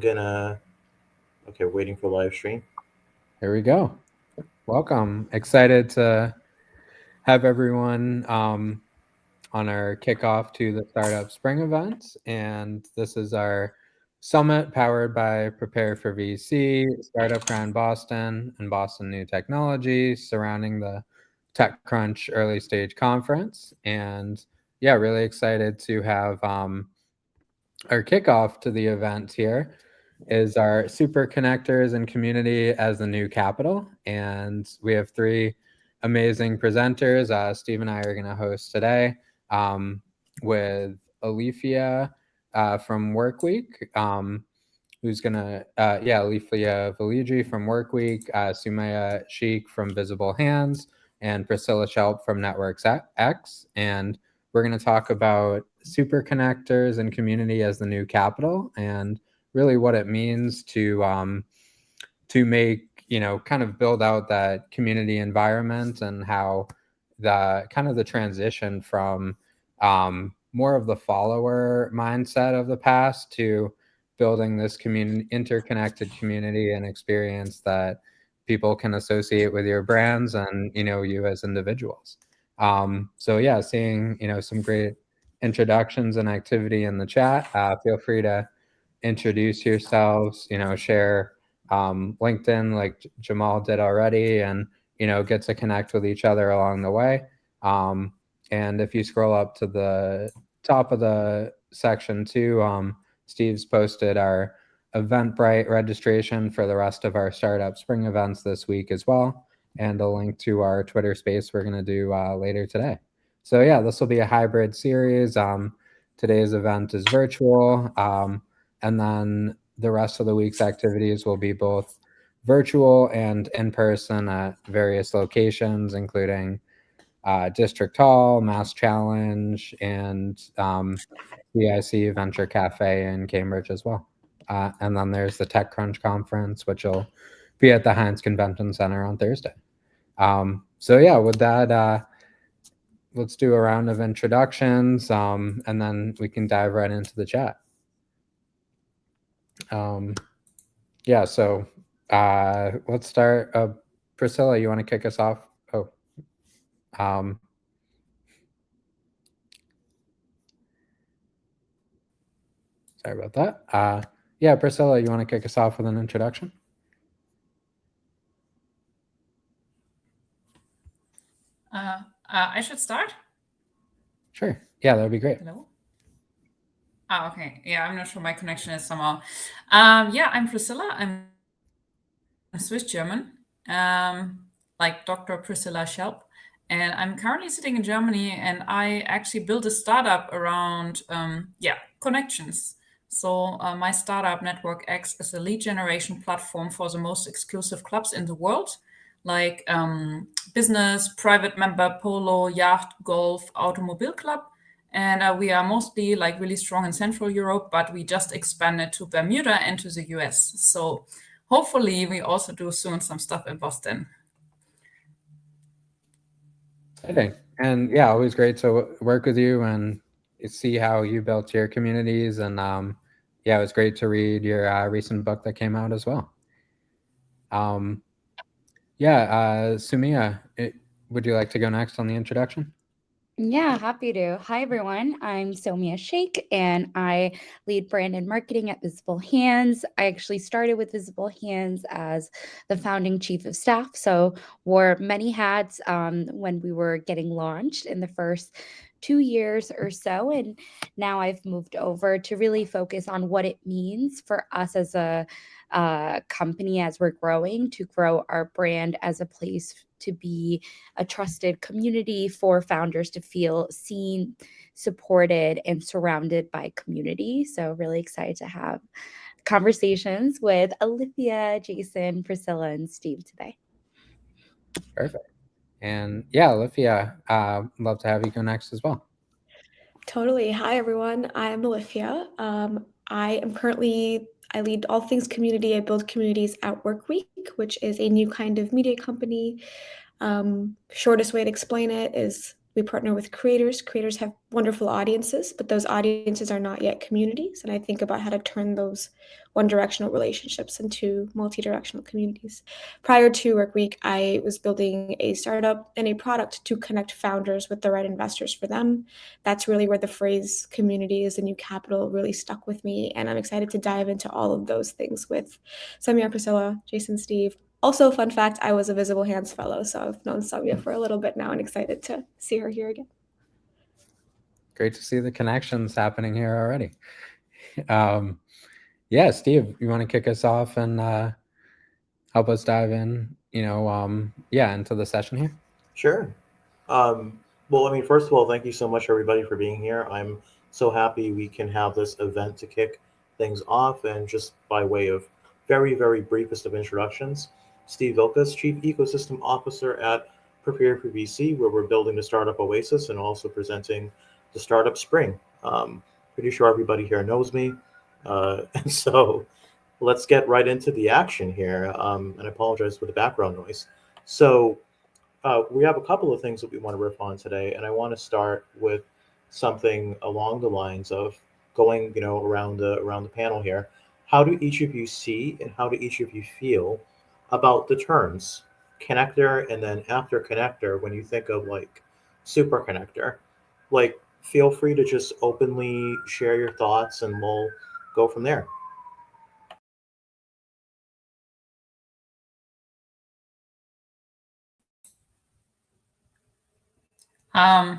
Okay, waiting for live stream. Here we go. Welcome. Excited to have everyone on our kickoff to the Startup Spring event. And this is our summit powered by Prepare for VC, Startup Grind Boston, and Boston New Technology surrounding the TechCrunch early stage conference. And yeah, really excited to have our kickoff to the event here is our SuperConnectors and community as the new capital. And we have three amazing presenters. Steve and I are going to host today with Alifya from Workweek, who's going to, Alifya Valiji from Workweek, Sumia Shaikh from Visible Hands, and Priscilla Schelp from Networkx. And we're going to talk about superconnectors and community as the new capital, and really what it means to make, kind of build out that community environment, and how the kind of the transition from more of the follower mindset of the past to building this community, interconnected community and experience that people can associate with your brands and you as individuals. So yeah, seeing some great introductions and activity in the chat. Feel free to introduce yourselves, share LinkedIn like Jamal did already, and get to connect with each other along the way. Um, and if you scroll up to the top of the section too, Steve's posted our Eventbrite registration for the rest of our startup spring events this week as well, and a link to our Twitter space we're going to do later today. So yeah, this will be a hybrid series. Today's event is virtual, and then the rest of the week's activities will be both virtual and in person at various locations, including District Hall, Mass Challenge, and CIC Venture Cafe in Cambridge as well. And then there's the TechCrunch conference, which will be at the Heinz Convention Center on Thursday. So yeah, with that, let's do a round of introductions, and then we can dive right into the chat. Um, yeah, so let's start. Priscilla, you want to kick us off? Oh, um, sorry about that. Yeah, Priscilla, you want to kick us off with an introduction? I should start? Sure. Yeah, that would be great. Hello? Oh, okay. Yeah, I'm not sure. My connection is somehow. Yeah, I'm Priscilla. I'm Swiss German, like Dr. Priscilla Schelp. And I'm currently sitting in Germany, and I actually built a startup around, connections. So my startup, Networkx, is a lead generation platform for the most exclusive clubs in the world, like business, private member, polo, yacht, golf, automobile club. And we are mostly like really strong in Central Europe, but we just expanded to Bermuda and to the US. So hopefully we also do soon some stuff in Boston. Exciting. And yeah, always great to work with you and see how you built your communities. And yeah, it was great to read your recent book that came out as well. Um, yeah, Sumia, would you like to go next on the introduction? Yeah, happy to. Hi, everyone. I'm Sumia Shaikh, and I lead brand and marketing at Visible Hands. I actually started with Visible Hands as the founding chief of staff, so wore many hats when we were getting launched in the first 2 years or so. And now I've moved over to really focus on what it means for us as a company as we're growing to grow our brand as a place to be a trusted community for founders to feel seen, supported, and surrounded by community. So, really excited to have conversations with Alifya, Jason, Priscilla, and Steve today. Perfect. And yeah, Alifya, love to have you go next as well. Totally. Hi, everyone. I'm Alifya. I lead all things community. I build communities at Workweek, which is a new kind of media company. Shortest way to explain it is We partner with creators. Creators have wonderful audiences, but those audiences are not yet communities. And I think about how to turn those one-directional relationships into multi-directional communities. Prior to Workweek, I was building a startup and a product to connect founders with the right investors for them. That's really where the phrase community is the new capital really stuck with me. And I'm excited to dive into all of those things with Sumia, Priscilla, Jason, Steve. Also, fun fact, I was a Visible Hands fellow, so I've known Sumia for a little bit now and excited to see her here again. Great to see the connections happening here already. Yeah, Steve, you want to kick us off and help us dive in, into the session here? Sure. Well, I mean, first of all, thank you so much, everybody, for being here. I'm so happy we can have this event to kick things off. And just by way of very, very briefest of introductions, Steve Vilkas, Chief Ecosystem Officer at Prepare for VC, where we're building the startup Oasis and also presenting the startup Spring. Pretty sure everybody here knows me. And so let's get right into the action here. And I apologize for the background noise. So we have a couple of things that we want to riff on today, and I want to start with something along the lines of going, around the panel here. How do each of you see and how do each of you feel about the terms connector and then after connector when you think of like super connector? Like, feel free to just openly share your thoughts, and we'll go from there.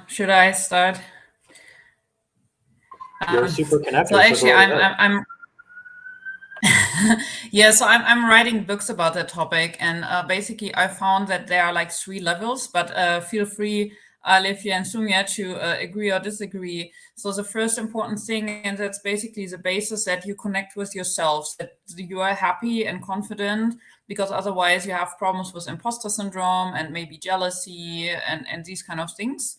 Should I start? You're a super connector. So actually, go ahead. I'm yeah. So I'm writing books about that topic, and basically, I found that there are like 3 levels. But feel free, Alifya and Sumia, to agree or disagree. So the first important thing, and that's basically the basis, that you connect with yourselves, that you are happy and confident, because otherwise you have problems with imposter syndrome and maybe jealousy and these kind of things.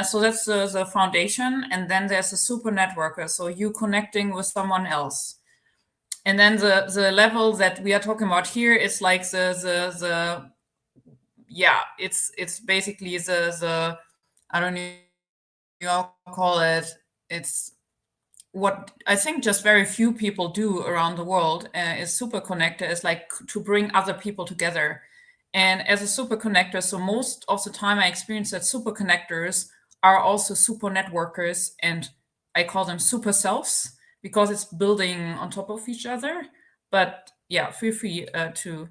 So that's the foundation. And then there's a super networker. So you connecting with someone else. And then the level that we are talking about here is like it's basically the I don't know how to call it. It's what I think just very few people do around the world. Is super connector, is like to bring other people together. And as a super connector, so most of the time I experience that super connectors are also super networkers, and I call them super selves because it's building on top of each other. But yeah, feel free to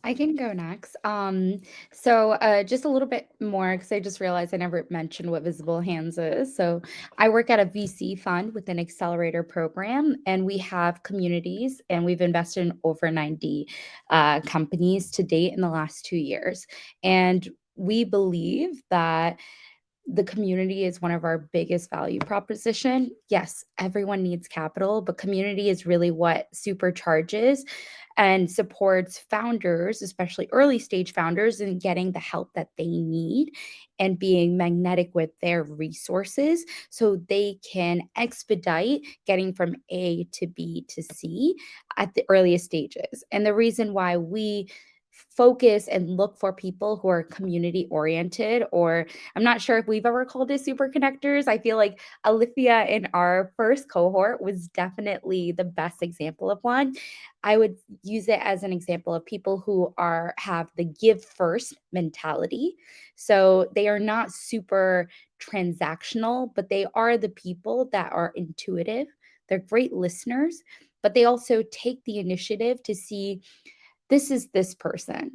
I can go next. Just a little bit more because I just realized I never mentioned what Visible Hands is. So I work at a VC fund with an accelerator program, and we have communities, and we've invested in over 90 companies to date in the last 2 years. And we believe that the community is one of our biggest value proposition. Yes, everyone needs capital, but community is really what supercharges and supports founders, especially early stage founders, in getting the help that they need and being magnetic with their resources so they can expedite getting from A to B to C at the earliest stages. And the reason why we focus and look for people who are community oriented, or I'm not sure if we've ever called it super connectors. I feel like Alifya in our first cohort was definitely the best example of one. I would use it as an example of people who have the give first mentality. So they are not super transactional, but they are the people that are intuitive. They're great listeners, but they also take the initiative to see, this is this person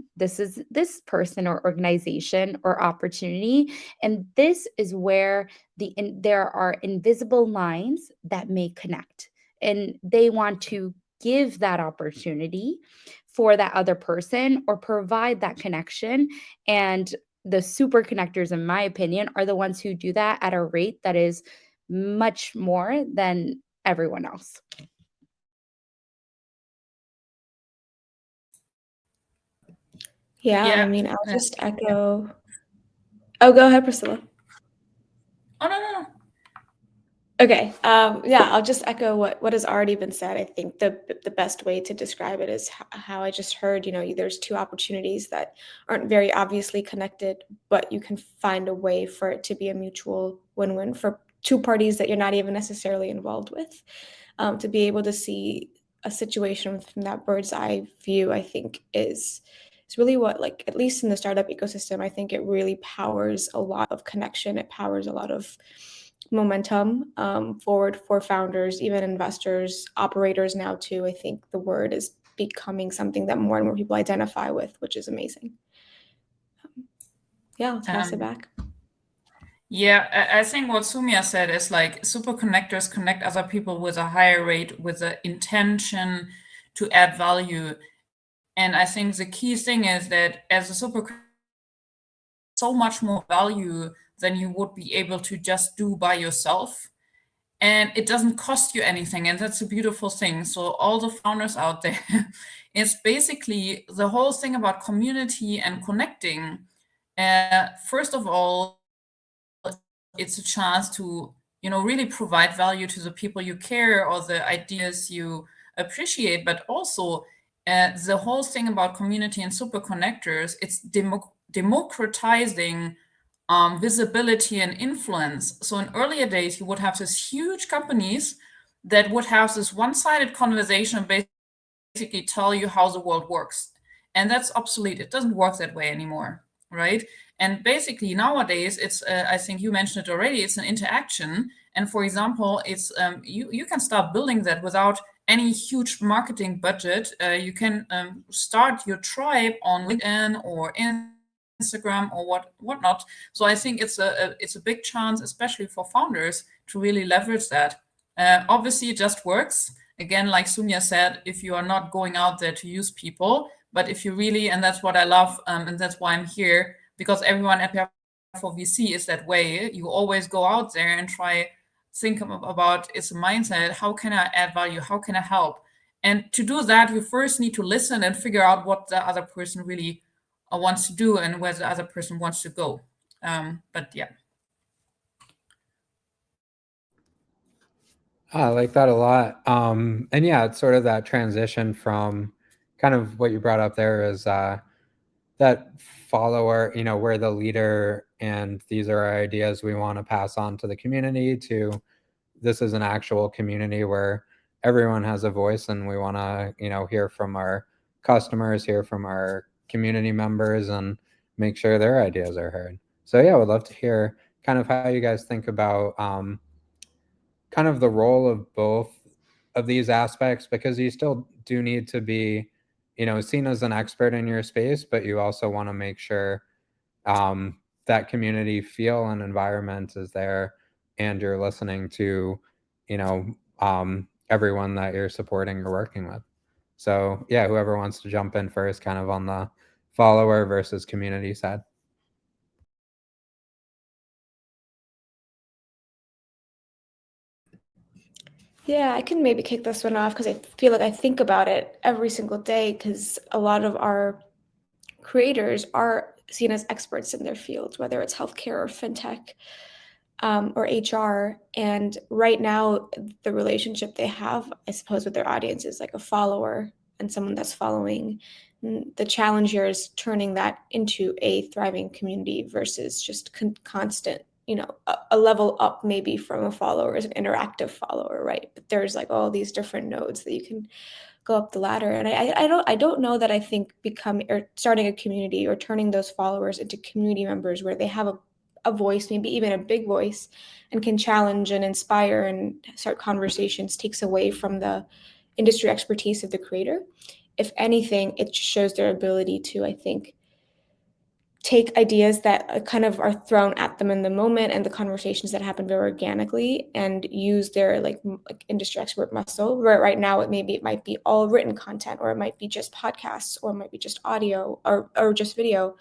or organization or opportunity, and this is where there are invisible lines that may connect, and they want to give that opportunity for that other person or provide that connection. And the super connectors, in my opinion, are the ones who do that at a rate that is much more than everyone else. Yeah, Yeah. I mean, I'll just echo. Oh, go ahead, Priscilla. Oh, no. Okay. Yeah, I'll just echo what has already been said. I think the best way to describe it is how I just heard, there's two opportunities that aren't very obviously connected, but you can find a way for it to be a mutual win-win for two parties that you're not even necessarily involved with. To be able to see a situation from that bird's eye view, I think is really what, like, at least in the startup ecosystem, I think it really powers a lot of connection. It powers a lot of momentum forward for founders, even investors, operators now too. I think the word is becoming something that more and more people identify with, which is amazing. Yeah, I'll pass it back. Yeah, I think what Sumia said is like SuperConnectors connect other people with a higher rate, with the intention to add value. And I think the key thing is that as a super, so much more value than you would be able to just do by yourself. And it doesn't cost you anything. And that's a beautiful thing. So all the founders out there, it's basically the whole thing about community and connecting. First of all, it's a chance to, really provide value to the people you care or the ideas you appreciate, but also the whole thing about community and super connectors, it's democratizing visibility and influence. So in earlier days, you would have these huge companies that would have this one-sided conversation and basically tell you how the world works. And that's obsolete. It doesn't work that way anymore, right? And basically nowadays, it's I think you mentioned it already. It's an interaction, and for example, it's you can start building that without any huge marketing budget. You can start your tribe on LinkedIn or Instagram or whatnot. So I think it's a big chance, especially for founders, to really leverage that. Obviously, it just works. Again, like Sumia said, if you are not going out there to use people, but if you really, and that's what I love, and that's why I'm here, because everyone at for VC is that way. You always go out there and think about its mindset. How can I add value? How can I help? And to do that, you first need to listen and figure out what the other person really wants to do and where the other person wants to go. But yeah. I like that a lot. And yeah, it's sort of that transition from kind of what you brought up there is that follower, we're the leader and these are our ideas we want to pass on to the community, to this is an actual community where everyone has a voice and we want to, hear from our customers, hear from our community members, and make sure their ideas are heard. So yeah, I would love to hear kind of how you guys think about kind of the role of both of these aspects, because you still do need to be, seen as an expert in your space, but you also want to make sure that community feel and environment is there, and you're listening to, everyone that you're supporting or working with. So yeah, whoever wants to jump in first, kind of on the follower versus community side. Yeah, I can maybe kick this one off because I feel like I think about it every single day, because a lot of our creators are seen as experts in their fields, whether it's healthcare or fintech or HR. And right now, the relationship they have, I suppose, with their audience is like a follower and someone that's following. The challenge here is turning that into a thriving community versus just constant, a level up maybe from a follower as an interactive follower, right? But there's like all these different nodes that you can go up the ladder. And I don't know that I think starting a community or turning those followers into community members where they have a voice, maybe even a big voice, and can challenge and inspire and start conversations takes away from the industry expertise of the creator. If anything, it shows their ability to, I think, take ideas that kind of are thrown at them in the moment and the conversations that happen very organically and use their like industry expert muscle. Right now, it might be all written content, or it might be just podcasts, or it might be just audio or just video,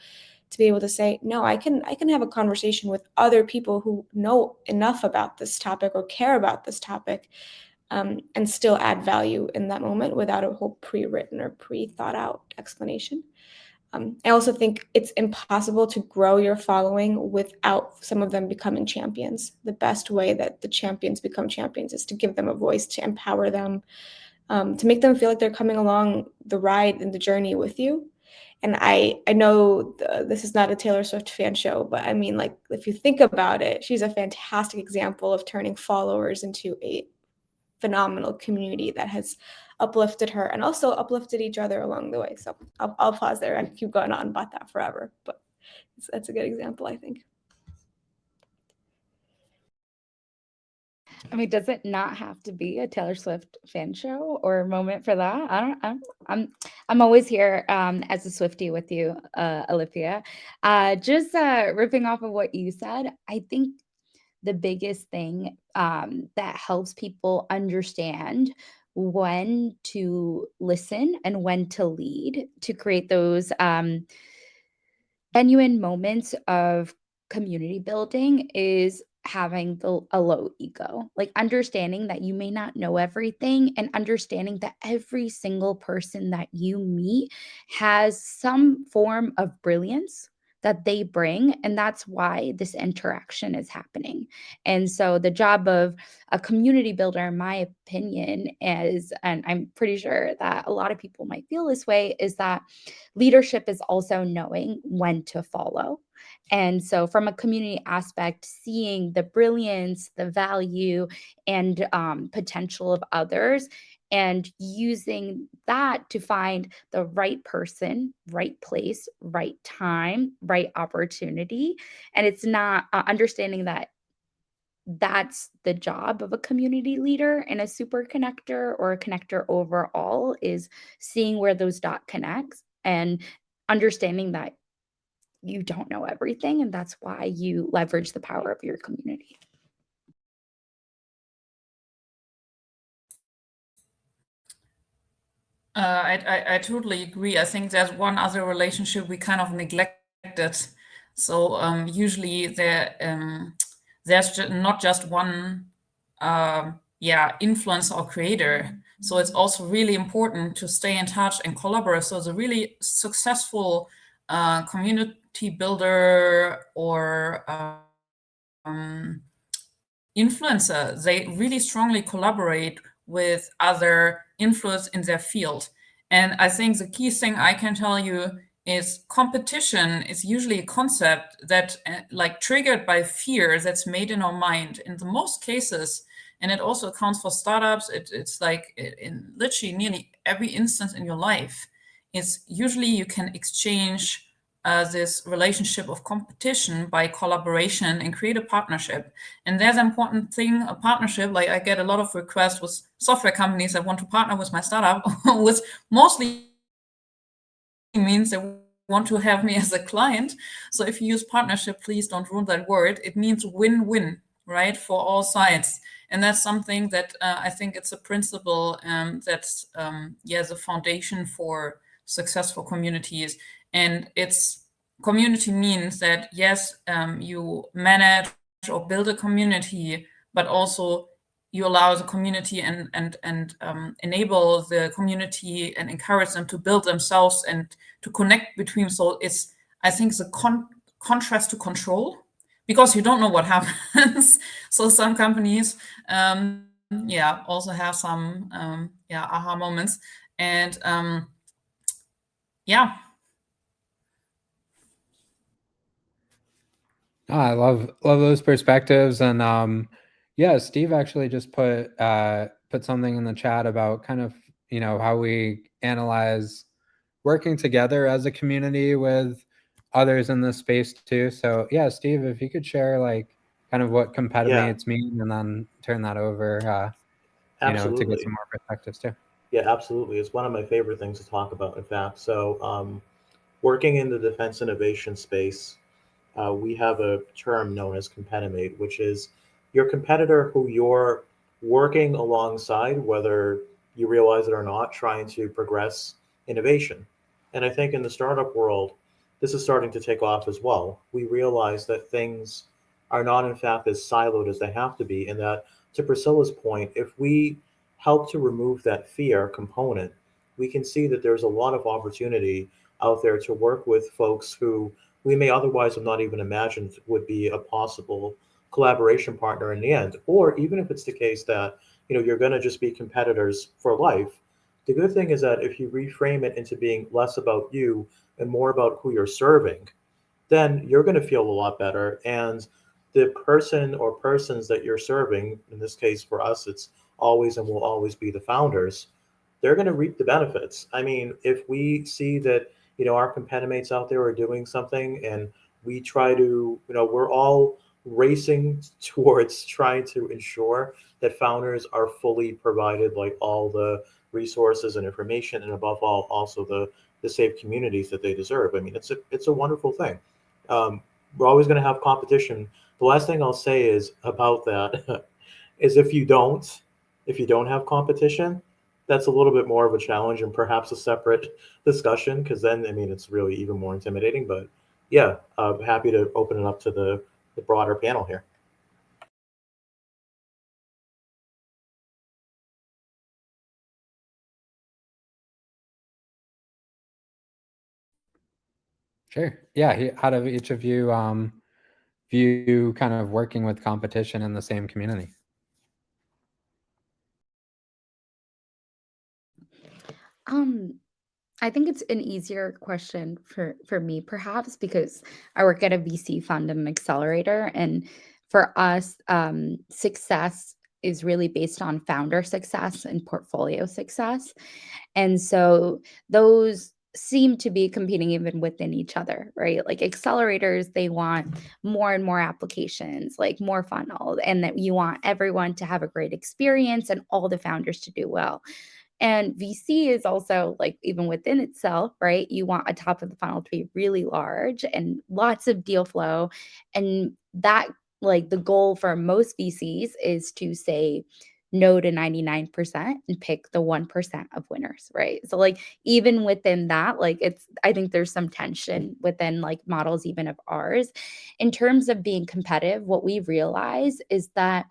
to be able to say, no, I can have a conversation with other people who know enough about this topic or care about this topic, and still add value in that moment without a whole pre-written or pre-thought out explanation. I also think it's impossible to grow your following without some of them becoming champions. The best way that the champions become champions is to give them a voice, to empower them, to make them feel like they're coming along the ride and the journey with you. And I know this is not a Taylor Swift fan show, but I mean, like, if you think about it, she's a fantastic example of turning followers into a phenomenal community that has uplifted her and also uplifted each other along the way. So I'll pause there and keep going on about that forever, but that's a good example, I think. I mean, does it not have to be a Taylor Swift fan show or a moment for that? I'm always here as a Swiftie with you, Alifiya. Just ripping off of what you said, I think the biggest thing that helps people understand when to listen and when to lead to create those genuine moments of community building is having a low ego, like understanding that you may not know everything and understanding that every single person that you meet has some form of brilliance that they bring, and that's why this interaction is happening. And so the job of a community builder, in my opinion, is, and I'm pretty sure that a lot of people might feel this way, is that leadership is also knowing when to follow. And so, from a community aspect, seeing the brilliance, the value, and potential of others, and using that to find the right person, right place, right time, right opportunity. And it's not understanding that that's the job of a community leader and a super connector or a connector overall, is seeing where those dot connects and understanding that you don't know everything, and that's why you leverage the power of your community. I totally agree. I think there's one other relationship we kind of neglected. So usually there's not just one influencer or creator. So it's also really important to stay in touch and collaborate. So the really successful community builder or influencer, they really strongly collaborate with other influencers in their field. And I think the key thing I can tell you is competition is usually a concept that like triggered by fear that's made in our mind in the most cases. And it also accounts for startups. It's like in literally nearly every instance in your life. It's usually you can exchange this relationship of competition by collaboration and create a partnership. And there's an important thing, a partnership, like I get a lot of requests with software companies that want to partner with my startup, which mostly means they want to have me as a client. So if you use partnership, please don't ruin that word. It means win-win, right, for all sides. And that's something that I think it's a principle that's the foundation for successful communities. And it's community means that yes, you manage or build a community, but also you allow the community and enable the community and encourage them to build themselves and to connect between. So it's, I think, the contrast to control, because you don't know what happens. So some companies also have some aha moments. And I love those perspectives. And Steve actually just put something in the chat about kind of, how we analyze working together as a community with others in this space too. So yeah, Steve, if you could share like kind of what competimates mean, and then turn that over to get some more perspectives too. Yeah, absolutely. It's one of my favorite things to talk about, in fact. So working in the defense innovation space, we have a term known as competitive, which is your competitor who you're working alongside, whether you realize it or not, trying to progress innovation. And I think in the startup world, this is starting to take off as well. We realize that things are not, in fact, as siloed as they have to be, and that, to Priscilla's point, if we help to remove that fear component, we can see that there's a lot of opportunity out there to work with folks who we may otherwise have not even imagined would be a possible collaboration partner in the end. Or even if it's the case that, you're going to just be competitors for life, the good thing is that if you reframe it into being less about you and more about who you're serving, then you're going to feel a lot better. And the person or persons that you're serving, in this case for us, it's always and will always be the founders, they're going to reap the benefits. I mean, if we see that, our competitors out there are doing something and we try to, we're all racing towards trying to ensure that founders are fully provided like all the resources and information, and above all, also the safe communities that they deserve. I mean, it's a wonderful thing. Um, we're always going to have competition. The last thing I'll say is about that is if you don't have competition, that's a little bit more of a challenge and perhaps a separate discussion, because then I mean it's really even more intimidating. But yeah, I'm happy to open it up to the broader panel here. Sure. Yeah. How do each of you view kind of working with competition in the same community? I think it's an easier question for me perhaps because I work at a VC fund and an accelerator, and for us, success is really based on founder success and portfolio success. And so those seem to be competing even within each other, right? Like accelerators, they want more and more applications, like more funnel, and that you want everyone to have a great experience and all the founders to do well. And VC is also like even within itself, right? You want a top of the funnel to be really large and lots of deal flow. And that, like, the goal for most VCs is to say no to 99% and pick the 1% of winners, right? So, like, even within that, like, I think there's some tension within like models, even of ours. In terms of being competitive, what we realize is that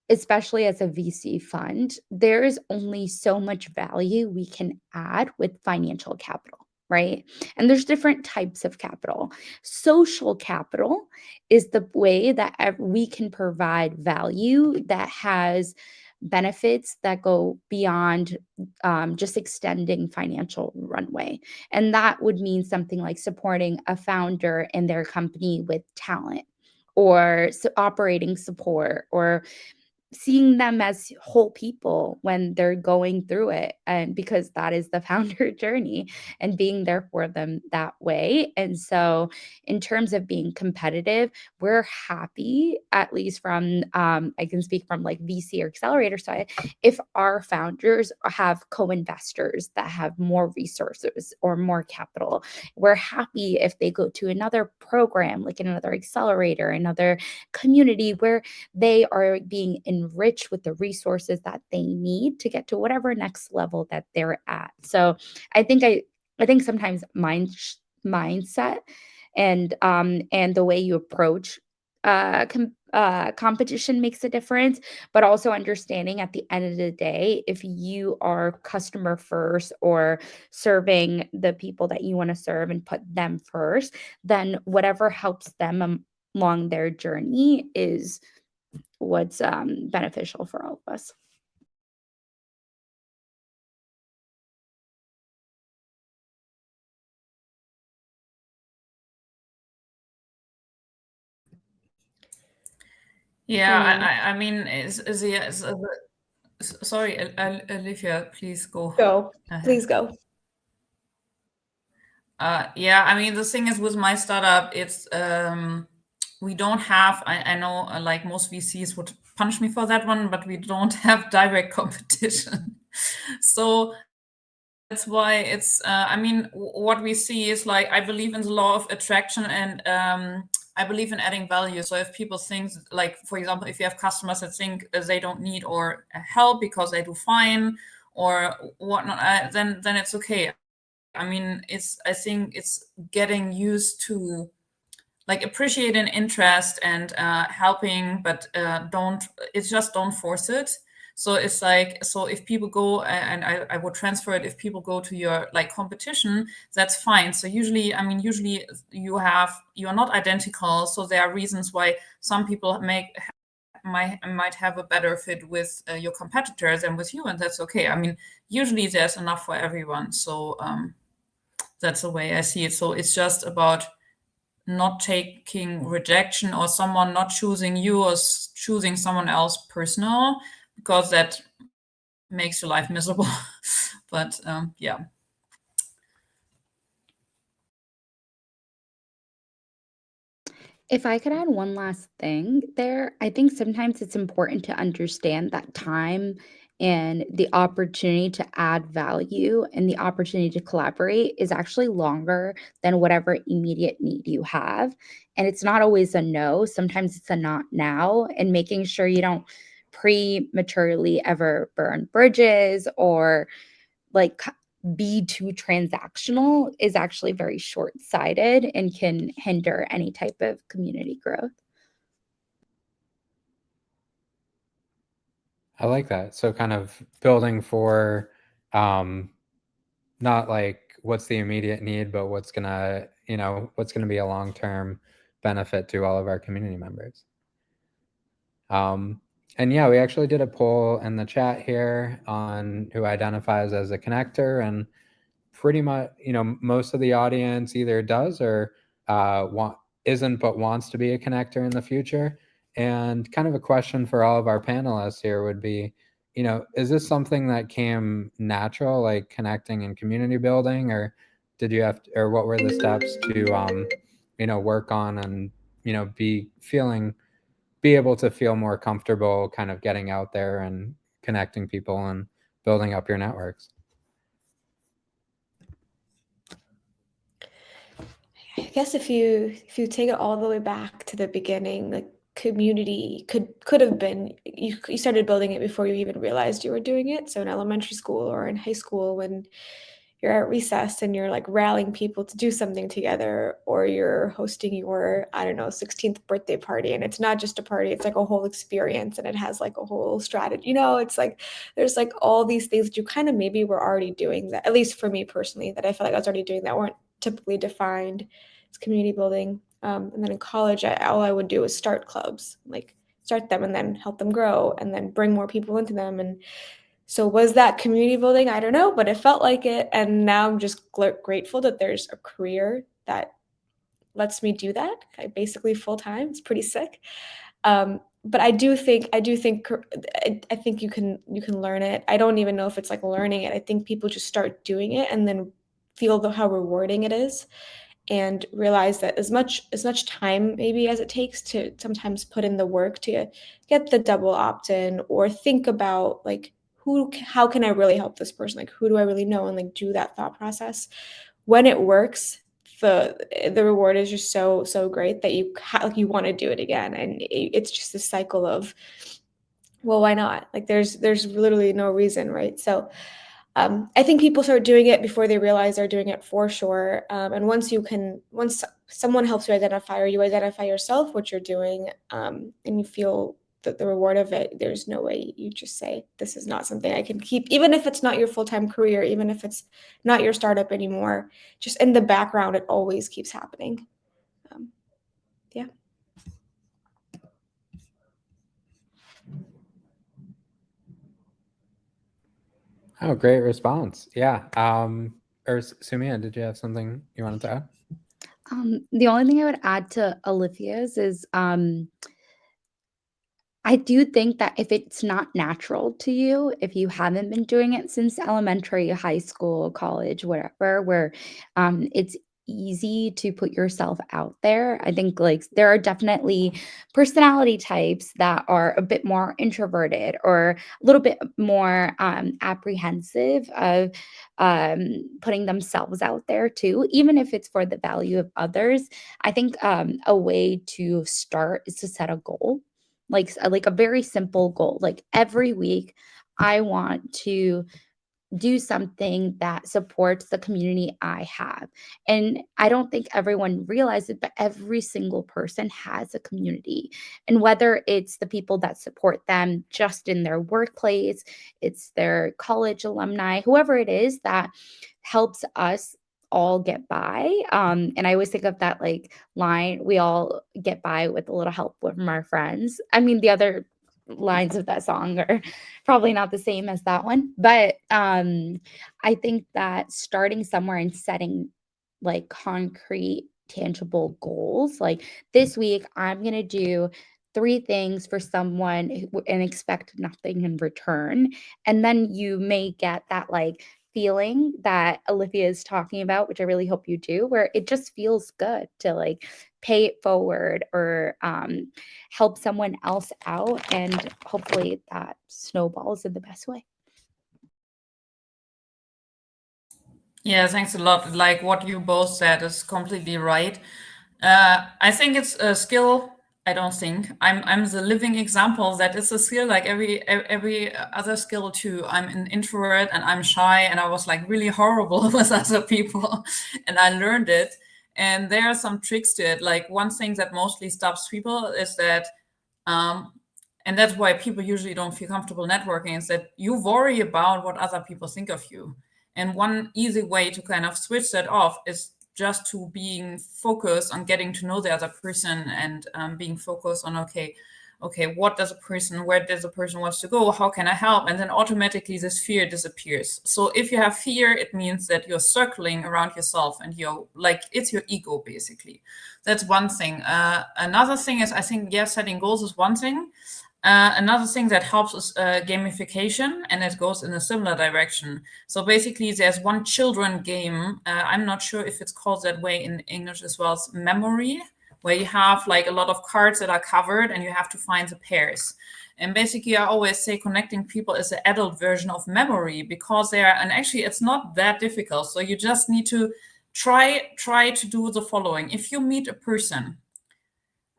especially as a VC fund, there is only so much value we can add with financial capital, right? And there's different types of capital. Social capital is the way that we can provide value that has benefits that go beyond just extending financial runway. And that would mean something like supporting a founder and their company with talent or operating support, or seeing them as whole people when they're going through it, and because that is the founder journey, and being there for them that way. And so in terms of being competitive, we're happy, at least from I can speak from like VC or accelerator side, if our founders have co-investors that have more resources or more capital. We're happy if they go to another program, like in another accelerator, another community, where they are being enriched with the resources that they need to get to whatever next level that they're at. So I think sometimes mindset and the way you approach competition makes a difference, but also understanding at the end of the day, if you are customer first or serving the people that you want to serve and put them first, then whatever helps them along their journey is what's beneficial for all of us. Yeah, I mean, sorry, Alifya, please go. Go. Please go. Yeah, I mean, the thing is with my startup, it's we don't have, I know like most VCs would punish me for that one, but we don't have direct competition. So that's why it's, I mean, what we see is like, I believe in the law of attraction, and I believe in adding value. So if people think, like, for example, if you have customers that think they don't need or help because they do fine or whatnot, then it's okay. I mean, I think it's getting used to like appreciate an interest and helping, but don't force it. So it's like, so if people go, and I would transfer it, if people go to your like competition, that's fine. So usually, I mean, usually you are not identical. So there are reasons why some people might have a better fit with your competitors than with you, and that's okay. I mean, usually there's enough for everyone. So that's the way I see it. So it's just about not taking rejection or someone not choosing you or choosing someone else personal, because that makes your life miserable. But yeah. If I could add one last thing there, I think sometimes it's important to understand that time and the opportunity to add value and the opportunity to collaborate is actually longer than whatever immediate need you have. And it's not always a no, sometimes it's a not now, and making sure you don't prematurely ever burn bridges or like be too transactional is actually very short-sighted and can hinder any type of community growth. I like that. So kind of building for not like what's the immediate need, but what's gonna, what's gonna be a long-term benefit to all of our community members. And yeah, we actually did a poll in the chat here on who identifies as a connector, and pretty much, most of the audience either does or isn't, but wants to be a connector in the future. And kind of a question for all of our panelists here would be, is this something that came natural, like connecting and community building, or did you have to, or what were the steps to, work on and, be able to feel more comfortable kind of getting out there and connecting people and building up your networks? I guess if you take it all the way back to the beginning, like community could have been you started building it before you even realized you were doing it. So in elementary school or in high school, when you're at recess and you're like rallying people to do something together, or you're hosting your, I don't know, 16th birthday party, and it's not just a party, it's like a whole experience, and it has like a whole strategy. It's like there's like all these things that you kind of maybe were already doing, that at least for me personally, that I felt like I was already doing that weren't typically defined as community building. And then in college, all I would do was start clubs, like start them and then help them grow and then bring more people into them. And so was that community building? I don't know, but it felt like it. And now I'm just grateful that there's a career that lets me do that. I basically full time. It's pretty sick. But I think you can learn it. I don't even know if it's like learning it. I think people just start doing it and then feel how rewarding it is, and realize that as much time maybe as it takes to sometimes put in the work to get the double opt-in, or think about like how can I really help this person, like who do I really know, and like do that thought process. When it works, the reward is just so great that you want to do it again, and it's just a cycle of, well, why not? Like there's literally no reason, right? So I think people start doing it before they realize they're doing it, for sure. And once someone helps you identify, or you identify yourself what you're doing, and you feel that the reward of it, there's no way you just say, this is not something I can keep, even if it's not your full-time career, even if it's not your startup anymore. Just in the background, it always keeps happening. Yeah. Oh, great response. Yeah. Or Sumia, did you have something you wanted to add? The only thing I would add to Alifya's is I do think that if it's not natural to you, if you haven't been doing it since elementary, high school, college, whatever, where it's easy to put yourself out there. I think like there are definitely personality types that are a bit more introverted or a little bit more apprehensive of putting themselves out there too, even if it's for the value of others. I think a way to start is to set a goal, like a very simple goal. Like every week, I want to do something that supports the community I have. And I don't think everyone realizes it, but every single person has a community. And whether it's the people that support them just in their workplace, it's their college alumni, whoever it is that helps us all get by. And I always think of that like line, we all get by with a little help from our friends. I mean, the other lines of that song are probably not the same as that one, but I think that starting somewhere and setting like concrete tangible goals, like this week I'm going to do 3 things for someone and expect nothing in return, and then you may get that like feeling that Alifya is talking about, which I really hope you do, where it just feels good to like pay it forward or help someone else out, and hopefully that snowballs in the best way. Yeah, thanks a lot. Like what you both said is completely right. I think it's a skill. I don't think I'm the living example that it's a skill like every other skill too. I'm an introvert and I'm shy, and I was like really horrible with other people, and I learned it. And there are some tricks to it. Like one thing that mostly stops people is that, and that's why people usually don't feel comfortable networking, is that you worry about what other people think of you. And one easy way to kind of switch that off is just to being focused on getting to know the other person, and being focused on, okay, what does a person, where does a person wants to go? How can I help? And then automatically this fear disappears. So if you have fear, it means that you're circling around yourself and you're like, it's your ego basically. That's one thing. Another thing is, I think, yeah, setting goals is one thing. Another thing that helps is gamification, and it goes in a similar direction. So basically, there's one children game. I'm not sure if it's called that way in English as well. It's memory, where you have like a lot of cards that are covered, and you have to find the pairs. And basically, I always say connecting people is the adult version of memory, because they are, and actually, it's not that difficult. So you just need to try to do the following. If you meet a person,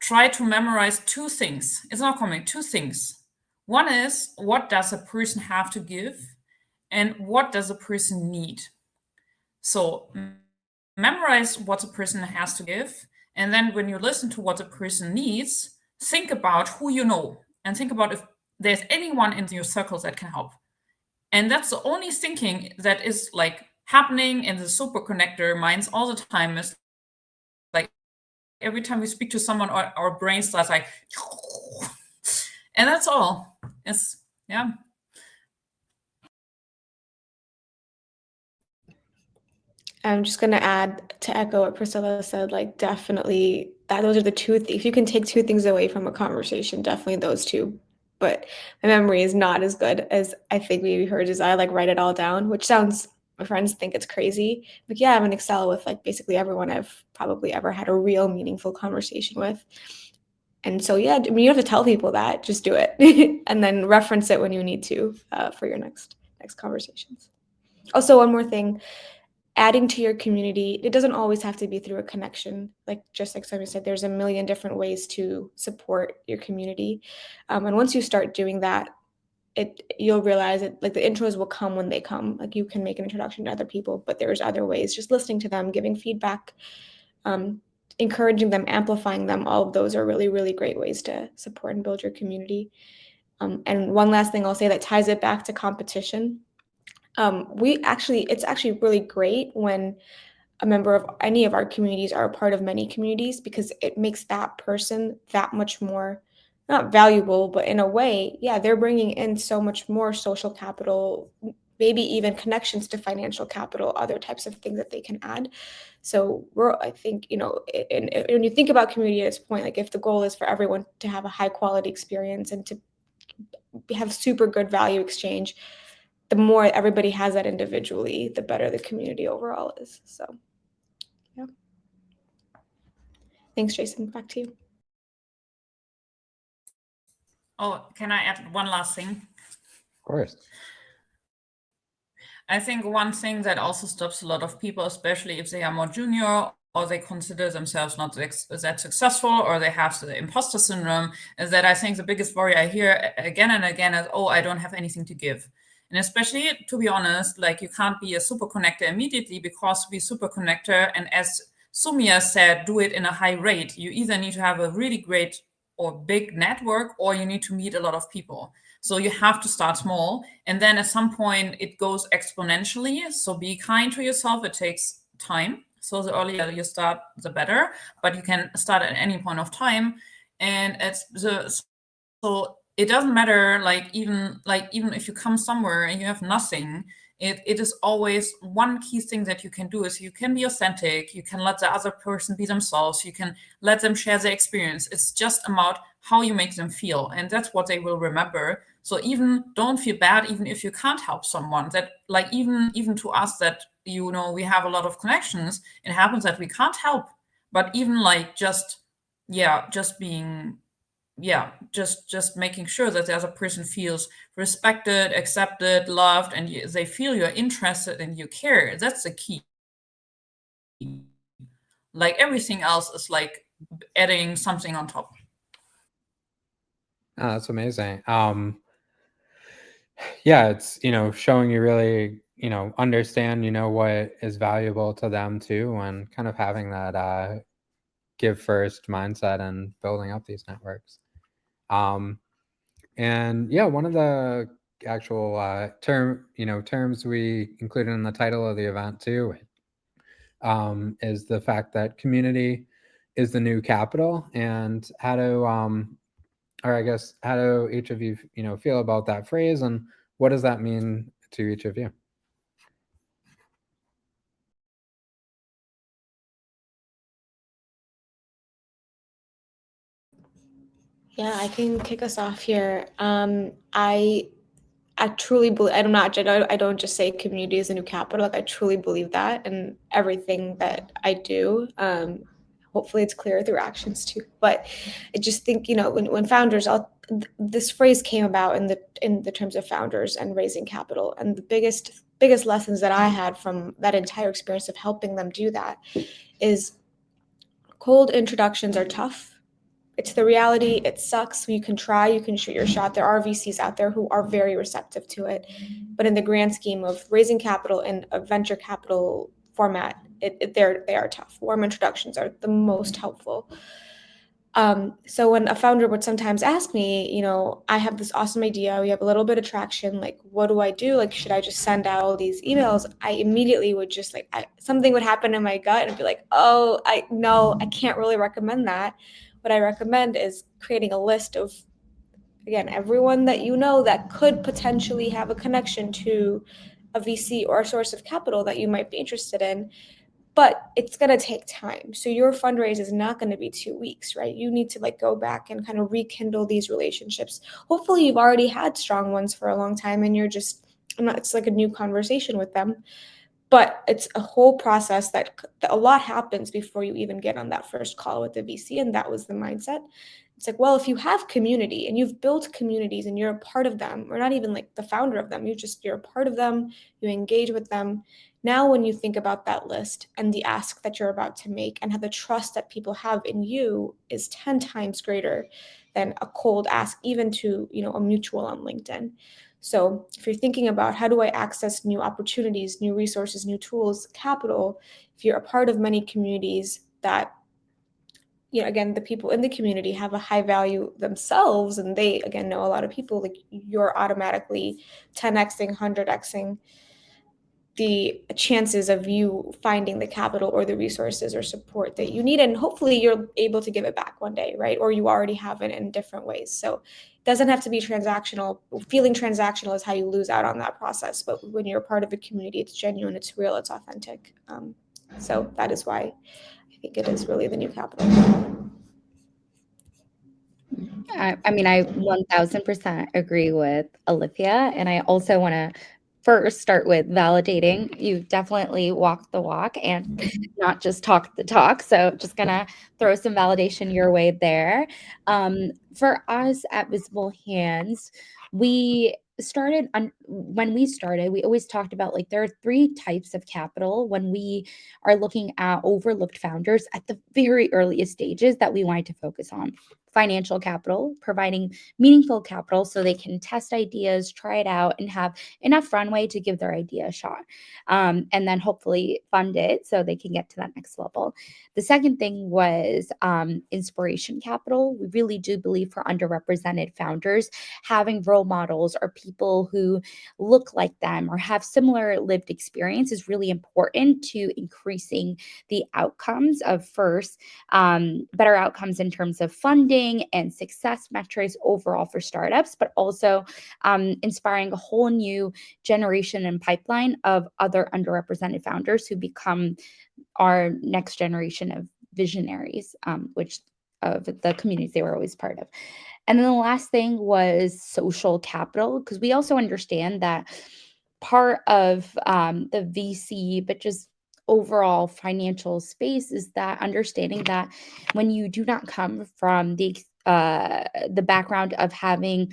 try to memorize 2 things. It's not common, 2 things. One is, what does a person have to give? And what does a person need? So memorize what a person has to give. And then when you listen to what a person needs, think about who you know, and think about if there's anyone in your circles that can help. And that's the only thinking that is like happening in the SuperConnector minds all the time. Is like, every time we speak to someone, our brain starts like, and that's all. It's, yeah. I'm just going to add to echo what Priscilla said, like definitely that those are the 2 if you can take 2 things away from a conversation, definitely those 2. But my memory is not as good as I think we heard, as I like write it all down, which sounds, my friends think it's crazy. But yeah, I have an Excel with like basically everyone I've probably ever had a real meaningful conversation with. And so, yeah, I mean, you don't have to tell people that, just do it and then reference it when you need to for your next conversations. Also, one more thing, adding to your community, it doesn't always have to be through a connection. Like just like Sumia said, there's a million different ways to support your community. And once you start doing that, you'll realize that like the intros will come when they come. Like you can make an introduction to other people, but there's other ways, just listening to them, giving feedback, encouraging them, amplifying them. All of those are really, really great ways to support and build your community. And one last thing I'll say that ties it back to competition. It's actually really great when a member of any of our communities are a part of many communities, because it makes that person that much more, not valuable, but in a way, yeah, they're bringing in so much more social capital, maybe even connections to financial capital, other types of things that they can add. So I think, and when you think about community at this point, like if the goal is for everyone to have a high quality experience and to have super good value exchange, the more everybody has that individually, the better the community overall is. So, yeah. Thanks, Jason. Back to you. Oh, can I add one last thing? Of course. I think one thing that also stops a lot of people, especially if they are more junior or they consider themselves not that successful, or they have the imposter syndrome, is that I think the biggest worry I hear again and again is, oh, I don't have anything to give. And especially, to be honest, like you can't be a super connector immediately, because to be super connector, and as Sumia said, do it in a high rate, you either need to have a really great or big network, or you need to meet a lot of people. So you have to start small, and then at some point it goes exponentially. So be kind to yourself. It takes time. So the earlier you start, the better. But you can start at any point of time, and so it doesn't matter. Even if you come somewhere and you have nothing, it is always one key thing that you can do is you can be authentic. You can let the other person be themselves. You can let them share their experience. It's just about how you make them feel, and that's what they will remember. So even don't feel bad, even if you can't help someone. That even to us that we have a lot of connections. It happens that we can't help, but even just being just making sure that the other person feels respected, accepted, loved, and they feel you're interested and you care. That's the key. Like everything else is like adding something on top. Oh, that's amazing. Yeah, it's showing you really understand what is valuable to them too, and kind of having that give first mindset and building up these networks. And yeah, one of the actual terms we included in the title of the event too is the fact that community is the new capital, and how to or I guess how do each of you feel about that phrase, and what does that mean to each of you? Yeah, I can kick us off here. I truly believe, I don't just say community is a new capital. Like I truly believe that in everything that I do. Hopefully it's clear through actions too. But I just think, when founders, this phrase came about in the terms of founders and raising capital. And the biggest lessons that I had from that entire experience of helping them do that is cold introductions are tough. It's the reality. It sucks. You can try, you can shoot your shot. There are VCs out there who are very receptive to it. But in the grand scheme of raising capital in a venture capital format, they are tough. Warm introductions are the most helpful. So when a founder would sometimes ask me, I have this awesome idea, we have a little bit of traction, like, what do I do? Like, should I just send out all these emails? I immediately would just something would happen in my gut and be like, oh, I can't really recommend that. What I recommend is creating a list of, again, everyone that that could potentially have a connection to a VC or a source of capital that you might be interested in. But it's going to take time. So your fundraise is not going to be 2 weeks, right? You need to go back and kind of rekindle these relationships. Hopefully you've already had strong ones for a long time and it's like a new conversation with them. But it's a whole process that a lot happens before you even get on that first call with the VC. And that was the mindset. It's like, well, if you have community and you've built communities and you're a part of them, or not even like the founder of them, you're a part of them, you engage with them. Now, when you think about that list and the ask that you're about to make and how the trust that people have in you is 10 times greater than a cold ask, even to, a mutual on LinkedIn. So if you're thinking about how do I access new opportunities, new resources, new tools, capital, if you're a part of many communities that, again, the people in the community have a high value themselves, and they, again, know a lot of people, like you're automatically 10xing, 100xing the chances of you finding the capital or the resources or support that you need. And hopefully you're able to give it back one day, right? Or you already have it in different ways. So it doesn't have to be transactional. Feeling transactional is how you lose out on that process. But when you're part of a community, it's genuine, it's real, it's authentic. So that is why I think it is really the new capital. I mean, I 1000% agree with Alifya. And I also want to first start with validating. You definitely walk the walk and not just talk the talk. So just going to throw some validation your way there. For us at Visible Hands, when we started, we always talked about there are 3 types of capital when we are looking at overlooked founders at the very earliest stages that we wanted to focus on. financial capital, providing meaningful capital so they can test ideas, try it out, and have enough runway to give their idea a shot. And then hopefully fund it so they can get to that next level. The second thing was inspiration capital. We really do believe for underrepresented founders, having role models or people who look like them or have similar lived experience is really important to increasing the outcomes of first, better outcomes in terms of funding and success metrics overall for startups, but also inspiring a whole new generation and pipeline of other underrepresented founders who become our next generation of visionaries, which of the communities they were always part of. And then the last thing was social capital, because we also understand that part of the VC, but just overall financial space, is that understanding that when you do not come from the background of having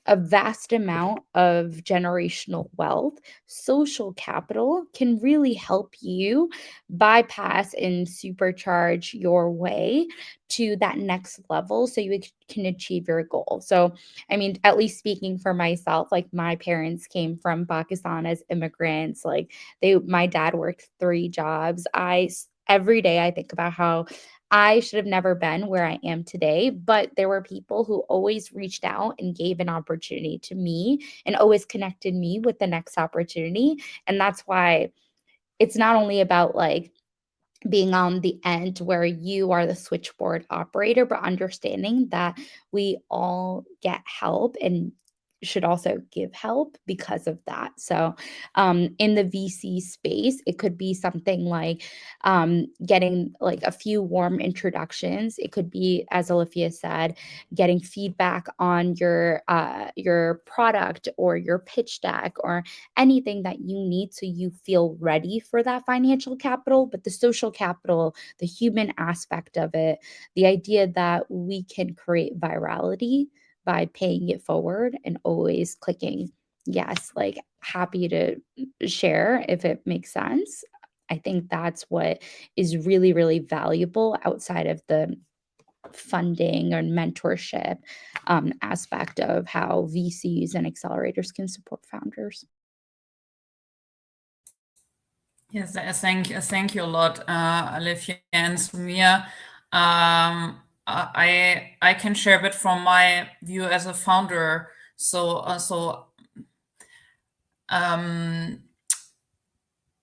a vast amount of generational wealth, social capital can really help you bypass and supercharge your way to that next level so you can achieve your goal. So, I mean, at least speaking for myself, like my parents came from Pakistan as immigrants. Like my dad worked 3 jobs. Every day I think about how I should have never been where I am today, but there were people who always reached out and gave an opportunity to me and always connected me with the next opportunity. And that's why it's not only about like being on the end where you are the switchboard operator, but understanding that we all get help and should also give help because of that. So in the VC space, it could be something like getting like a few warm introductions. It could be, as Alifiya said, getting feedback on your product or your pitch deck or anything that you need so you feel ready for that financial capital. But the social capital, the human aspect of it, the idea that we can create virality by paying it forward and always clicking yes, like happy to share if it makes sense. I think that's what is really, really valuable outside of the funding or mentorship aspect of how VCs and accelerators can support founders. Yes, thank you a lot, Alifya and Sumia. I can share a bit from my view as a founder.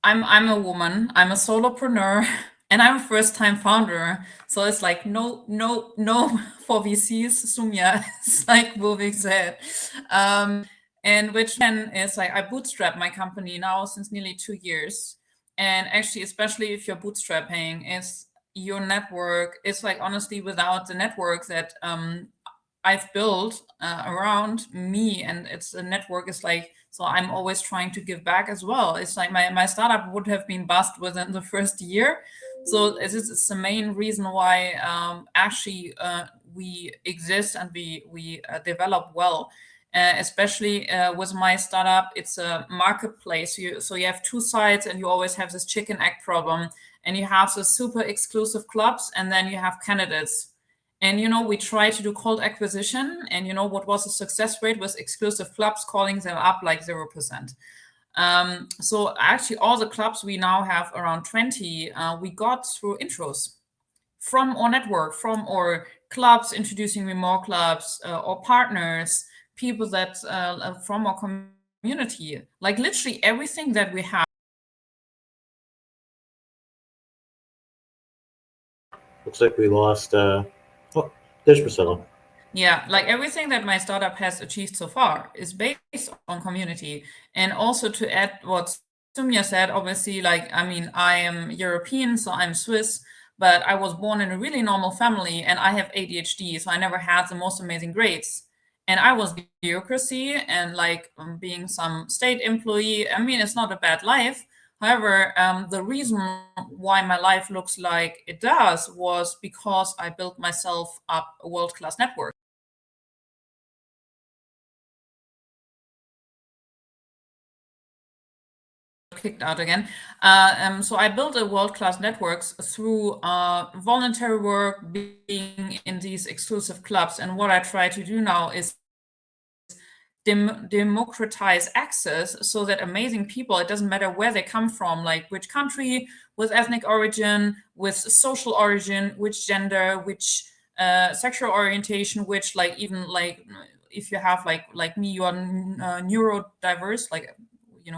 I'm a woman. I'm a solopreneur, and I'm a first-time founder. So it's like no for VCs. Sumia, it's like Workweek said, and which then is like I bootstrap my company now since nearly 2 years. And actually, especially if you're bootstrapping, is your network. It's like honestly, without the network that I've built around me, and it's a network is like, so I'm always trying to give back as well. It's like my startup would have been bust within the first year. So it's the main reason why actually we exist and we develop well. Especially with my startup, it's a marketplace. So you have 2 sides, and you always have this chicken egg problem. And you have the super exclusive clubs, and then you have candidates. And we try to do cold acquisition, and what was the success rate with exclusive clubs, calling them up like 0%. So actually, all the clubs we now have around 20, we got through intros from our network, from our clubs introducing me more clubs, or partners, people that from our community. Like literally everything that we have. Looks like we lost. Oh, there's Priscilla. Yeah, like everything that my startup has achieved so far is based on community. And also to add what Sumia said, obviously, like, I mean, I am European, so I'm Swiss, but I was born in a really normal family and I have ADHD, so I never had the most amazing grades. And I was bureaucracy and like being some state employee. I mean, it's not a bad life. However, the reason why my life looks like it does was because I built myself up a world-class network. kicked out again. So I built a world-class networks through voluntary work, being in these exclusive clubs. And what I try to do now is democratize access so that amazing people, it doesn't matter where they come from, like which country, with ethnic origin, with social origin, which gender, which sexual orientation, which like even like if you have like me, you are neurodiverse, like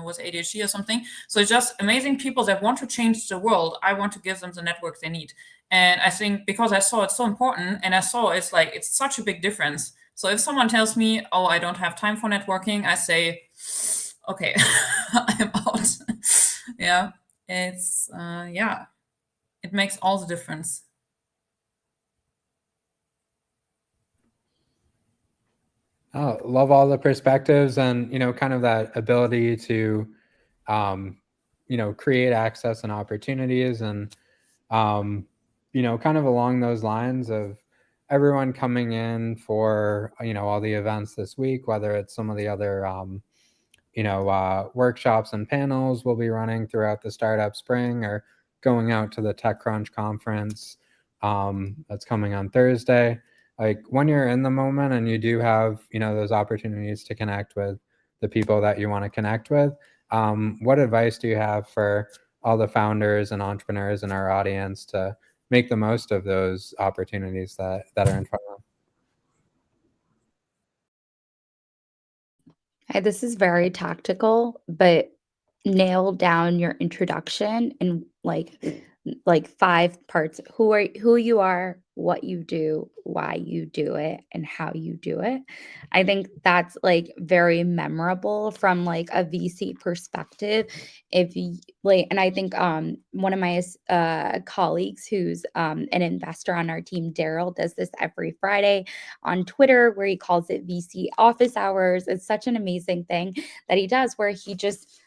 with ADHD or something. So it's just amazing people that want to change the world. I want to give them the network they need. And I think because I saw it's so important, and I saw it's such a big difference. So if someone tells me, oh, I don't have time for networking, I say, okay, I'm out. Yeah, it's, it makes all the difference. Oh, love all the perspectives and, kind of that ability to, create access and opportunities and, kind of along those lines of everyone coming in for, all the events this week, whether it's some of the other, workshops and panels we'll be running throughout the startup spring, or going out to the TechCrunch conference that's coming on Thursday. Like when you're in the moment and you do have, those opportunities to connect with the people that you want to connect with, what advice do you have for all the founders and entrepreneurs in our audience to make the most of those opportunities that are in front of them? Hi, this is very tactical, but nail down your introduction and like 5 parts: who you are, what you do, why you do it, and how you do it. I think that's like very memorable from like a VC perspective. If you and I think one of my colleagues who's an investor on our team, Daryl, does this every Friday on Twitter, where he calls it VC office hours. It's such an amazing thing that he does, where he just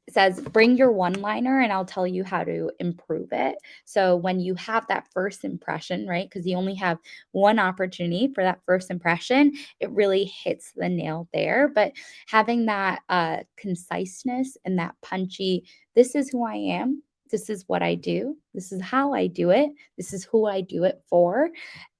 says, bring your one-liner and I'll tell you how to improve it. So when you have that first impression, right, because you only have one opportunity for that first impression, it really hits the nail there. But having that conciseness and that punchy, this is who I am, this is what I do, this is how I do it, this is who I do it for,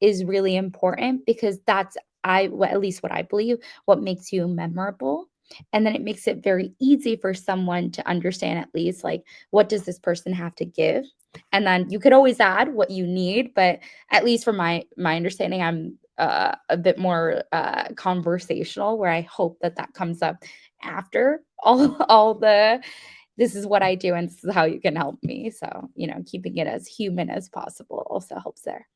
is really important, because that's at least what I believe, what makes you memorable. And then it makes it very easy for someone to understand, at least, like, what does this person have to give? And then you could always add what you need, but at least from my understanding, I'm a bit more conversational, where I hope that comes up after all the, this is what I do and this is how you can help me. So, keeping it as human as possible also helps there.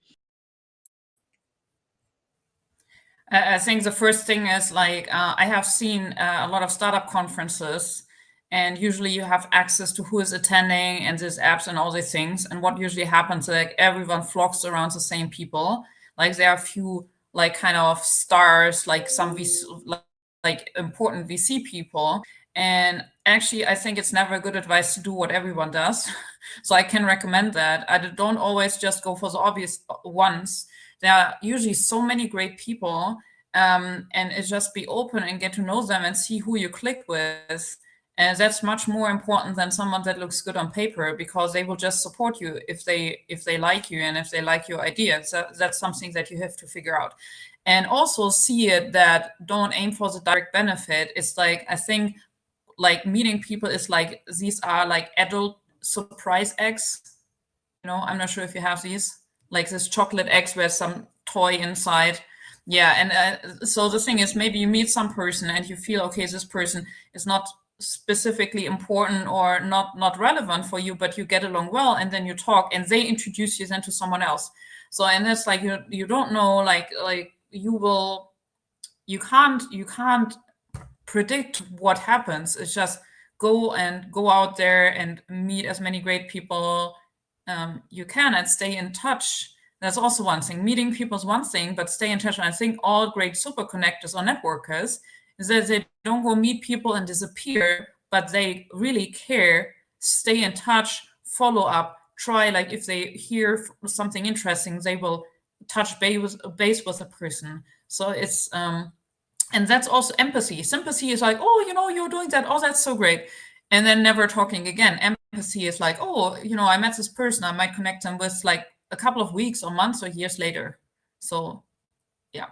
I think the first thing is like, I have seen a lot of startup conferences, and usually you have access to who is attending and these apps and all these things. And what usually happens, like everyone flocks around the same people. Like there are a few like kind of stars, like some VC, like important VC people. And actually, I think it's never a good advice to do what everyone does. So I can recommend that. I don't always just go for the obvious ones. There are usually so many great people, and it's just be open and get to know them and see who you click with. And that's much more important than someone that looks good on paper, because they will just support you if they like you and if they like your ideas. That's something that you have to figure out. And also see it that don't aim for the direct benefit. It's like, I think like meeting people is like, these are like adult surprise eggs. I'm not sure if you have these, like this chocolate eggs with some toy inside. Yeah. And so the thing is, maybe you meet some person and you feel, okay, this person is not specifically important or not relevant for you, but you get along well, and then you talk and they introduce you then to someone else. So, and that's like, you don't know, like you can't predict what happens. It's just go out there and meet as many great people you can, and stay in touch. That's also one thing. Meeting people is one thing, but stay in touch. And I think all great SuperConnectors or networkers is that they don't go meet people and disappear, but they really care, stay in touch, follow up, try, like if they hear something interesting, they will touch base with a person. So it's and that's also empathy. Sympathy is like, oh, you're doing that. Oh, that's so great. and then never talking again. Empathy is like, oh, you know, I met this person, I might connect them with like a couple of weeks or months or years later. So yeah.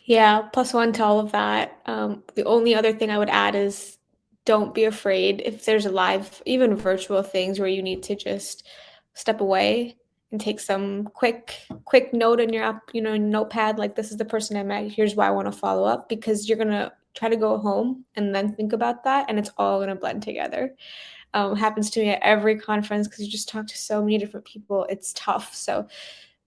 Yeah, plus one to all of that. The only other thing I would add is don't be afraid if there's live, even virtual things where you need to just step away and take some quick note in your app, notepad, like this is the person I met. Here's why I want to follow up, because you're gonna try to go home and then think about that, and it's all gonna blend together. Happens to me at every conference because you just talk to so many different people. It's tough. So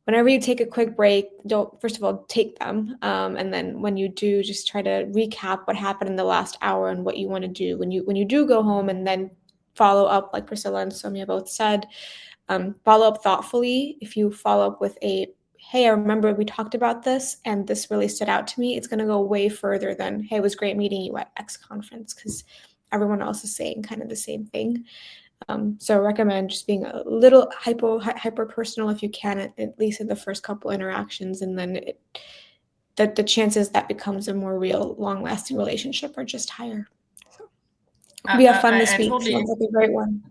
whenever you take a quick break, don't, first of all, take them. And then when you do, just try to recap what happened in the last hour and what you want to do when you do go home, and then follow up, like Priscilla and Sumia both said. Follow up thoughtfully. If you follow up with a, hey, I remember we talked about this and this really stood out to me, it's going to go way further than, hey, it was great meeting you at X conference, because everyone else is saying kind of the same thing. So I recommend just being a little hyper personal if you can, at least in the first couple interactions, and then the chances that becomes a more real, long-lasting relationship are just higher. So it'll be a fun this week. Totally, sounds like a great one.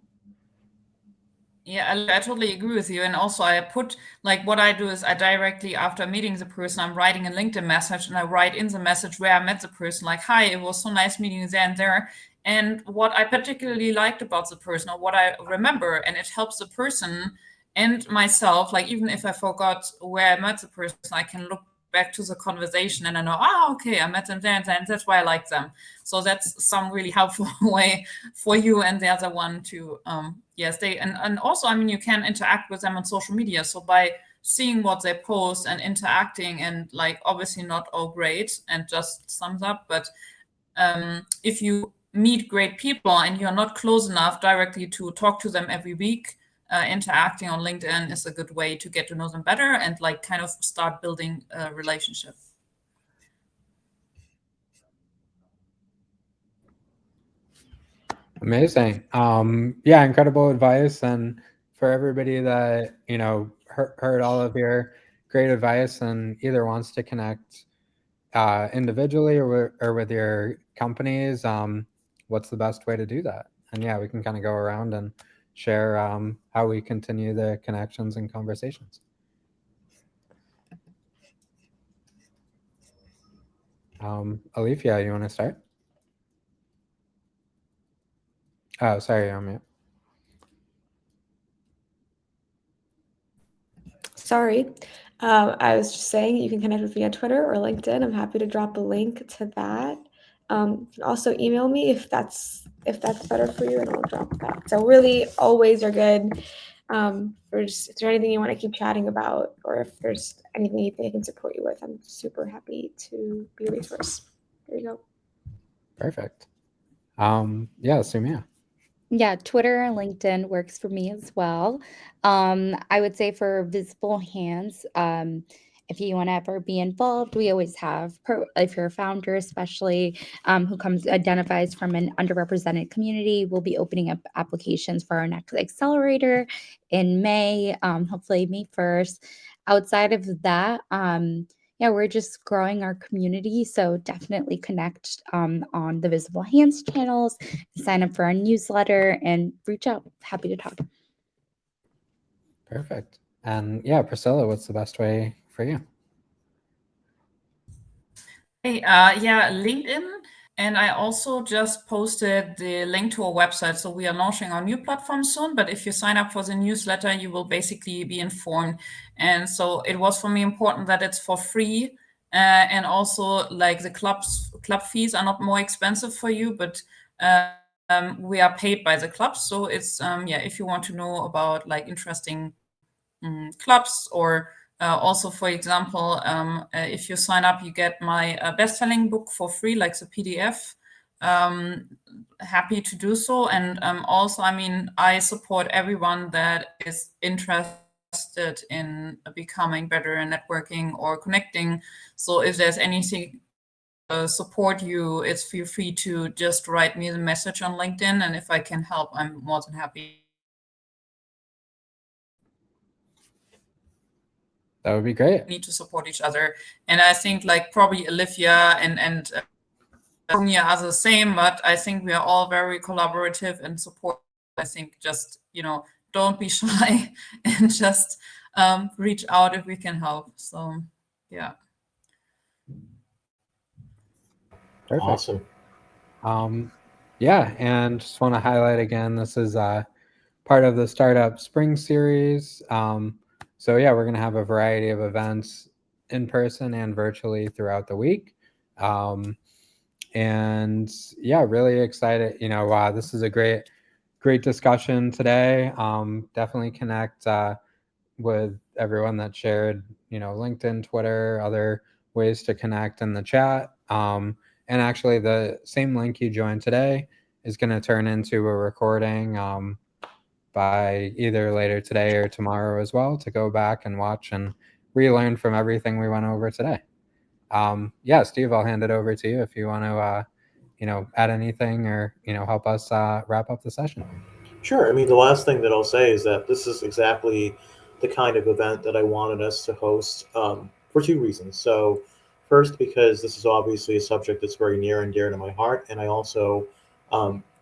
Yeah, I totally agree with you. And also I put, like, what I do is I directly, after meeting the person, I'm writing a LinkedIn message, and I write in the message where I met the person, like, hi, it was so nice meeting you there and there. And what I particularly liked about the person, or what I remember, and it helps the person and myself, like, even if I forgot where I met the person, I can look back to the conversation and I know, okay, I met them there and that's why I like them. So that's some really helpful way for you and the other one to stay. And also, I mean, you can interact with them on social media. So by seeing what they post and interacting, and like, obviously not all great and just thumbs up, but if you meet great people and you're not close enough directly to talk to them every week, interacting on LinkedIn is a good way to get to know them better and like kind of start building a relationship. Amazing. Yeah, incredible advice. And for everybody that, heard all of your great advice and either wants to connect individually or with your companies, what's the best way to do that? And yeah, we can kind of go around and share how we continue the connections and conversations. Alifya, you want to start? Oh, sorry, I'm mute. Sorry. I was just saying you can connect with me on Twitter or LinkedIn. I'm happy to drop a link to that. You can also email me if that's better for you, and I'll drop that. So really, always are good. If there's anything you want to keep chatting about, or if there's anything you think I can support you with, I'm super happy to be a resource. There you go. Perfect. Yeah, Sumia. Yeah, Twitter and LinkedIn works for me as well. I would say for visible hands, if you want to ever be involved, we always have, if you're a founder, especially who identifies from an underrepresented community, we'll be opening up applications for our next accelerator in May, hopefully May 1st. Outside of that, yeah, we're just growing our community. So definitely connect on the Visible Hands channels, sign up for our newsletter, and reach out. Happy to talk. Perfect. And yeah, Priscilla, what's the best way for you? Hey, LinkedIn. And I also just posted the link to our website. So we are launching our new platform soon, but if you sign up for the newsletter, you will basically be informed. And so it was for me important that it's for free. And also, like, the club fees are not more expensive for you, but we are paid by the club. So it's, if you want to know about like interesting clubs, or also, for example, if you sign up, you get my best-selling book for free, like the PDF. Happy to do so. And also, I mean, I support everyone that is interested in becoming better in networking or connecting. So if there's anything support you, it's feel free to just write me the message on LinkedIn, and if I can help, I'm more than happy. That would be great. Need to support each other. And I think, like, probably Alifiya and Sumia are the same, but I think we are all very collaborative and support. I think just, don't be shy and just reach out if we can help. So, yeah. Perfect. Awesome. Yeah, and just want to highlight again, this is part of the Startup Spring Series. So yeah, we're going to have a variety of events in person and virtually throughout the week. And yeah, really excited. Wow, this is a great discussion today. Definitely connect with everyone that shared, LinkedIn, Twitter, other ways to connect in the chat. And actually, the same link you joined today is going to turn into a recording by either later today or tomorrow as well, to go back and watch and relearn from everything we went over today. Yeah, Steve, I'll hand it over to you if you want to, add anything or, help us wrap up the session. Sure. I mean, the last thing that I'll say is that this is exactly the kind of event that I wanted us to host for two reasons. So, first, because this is obviously a subject that's very near and dear to my heart, and I also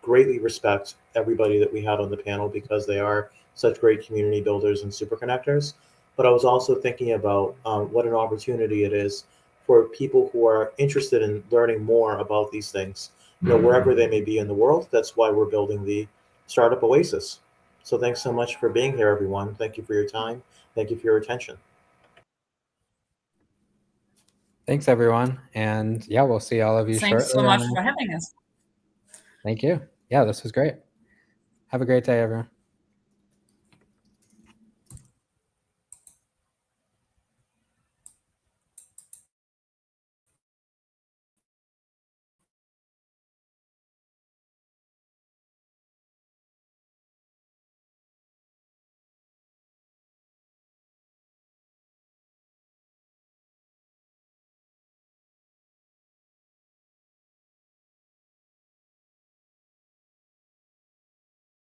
greatly respect everybody that we had on the panel because they are such great community builders and super connectors. But I was also thinking about what an opportunity it is for people who are interested in learning more about these things, wherever they may be in the world. That's why we're building the Startup Oasis. So thanks so much for being here, everyone. Thank you for your time. Thank you for your attention. Thanks, everyone. And yeah, we'll see all of you Thanks shortly. so much for having us. Thank you. Yeah, this was great. Have a great day, everyone.